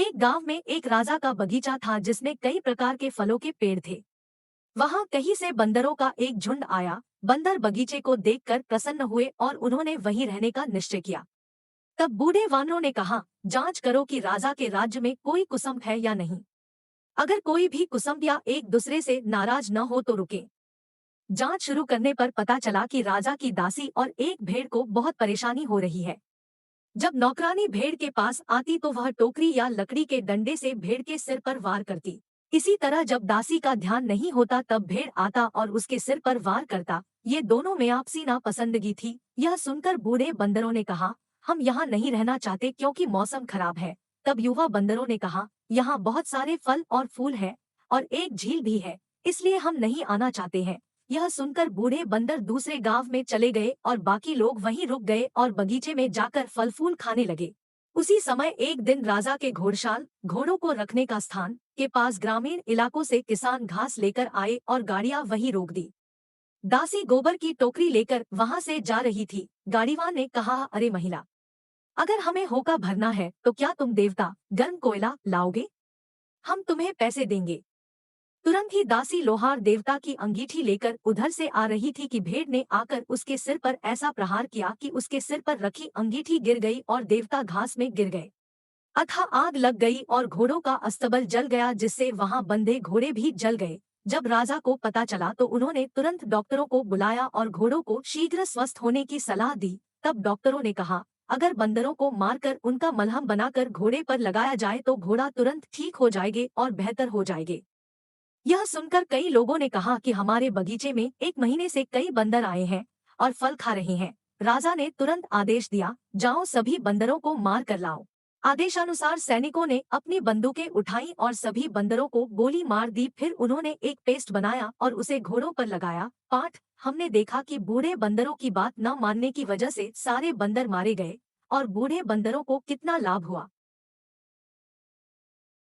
एक गांव में एक राजा का बगीचा था जिसमें कई प्रकार के फलों के पेड़ थे। वहां कहीं से बंदरों का एक झुंड आया। बंदर बगीचे को देखकर प्रसन्न हुए और उन्होंने वहीं रहने का निश्चय किया। तब बूढ़े वानरों ने कहा, जांच करो कि राजा के राज्य में कोई कुसुम है या नहीं। अगर कोई भी कुसुम या एक दूसरे से नाराज न हो तो रुके। जांच शुरू करने पर पता चला कि राजा की दासी और एक भेड़ को बहुत परेशानी हो रही है। जब नौकरानी भेड़ के पास आती तो वह टोकरी या लकड़ी के डंडे से भेड़ के सिर पर वार करती। इसी तरह जब दासी का ध्यान नहीं होता तब भेड़ आता और उसके सिर पर वार करता। ये दोनों में आपसी नापसंदगी थी। यह सुनकर बूढ़े बंदरों ने कहा, हम यहाँ नहीं रहना चाहते क्योंकि मौसम खराब है। तब युवा बंदरों ने कहा, यहाँ बहुत सारे फल और फूल है और एक झील भी है, इसलिए हम नहीं आना चाहते हैं। यह सुनकर बूढ़े बंदर दूसरे गांव में चले गए और बाकी लोग वहीं रुक गए और बगीचे में जाकर फल फूल खाने लगे। उसी समय एक दिन राजा के घोड़शाल घोड़ों को रखने का स्थान के पास ग्रामीण इलाकों से किसान घास लेकर आए और गाड़ियां वहीं रोक दी। दासी गोबर की टोकरी लेकर वहां से जा रही थी। गाड़ीवान ने कहा, अरे महिला, अगर हमें होका भरना है तो क्या तुम देवता गर्म कोयला लाओगे? हम तुम्हें पैसे देंगे। तुरंत ही दासी लोहार देवता की अंगीठी लेकर उधर से आ रही थी कि भेड़ ने आकर उसके सिर पर ऐसा प्रहार किया कि उसके सिर पर रखी अंगीठी गिर गई और देवता घास में गिर गए। अतः आग लग गई और घोड़ों का अस्तबल जल गया, जिससे वहां बंधे घोड़े भी जल गए। जब राजा को पता चला तो उन्होंने तुरंत डॉक्टरों को बुलाया और घोड़ों को शीघ्र स्वस्थ होने की सलाह दी। तब डॉक्टरों ने कहा, अगर बंदरों को मारकर उनका मलहम बनाकर घोड़े पर लगाया जाए तो घोड़ा तुरंत ठीक हो जाएगे और बेहतर हो जाएंगे। यह सुनकर कई लोगों ने कहा कि हमारे बगीचे में एक महीने से कई बंदर आए हैं और फल खा रहे हैं। राजा ने तुरंत आदेश दिया, जाओ सभी बंदरों को मार कर लाओ। आदेशानुसार सैनिकों ने अपनी बंदूकें उठाई और सभी बंदरों को गोली मार दी। फिर उन्होंने एक पेस्ट बनाया और उसे घोड़ों पर लगाया। पाठ, हमने देखा कि बूढ़े बंदरों की बात न मानने की वजह से सारे बंदर मारे गए और बूढ़े बंदरों को कितना लाभ हुआ।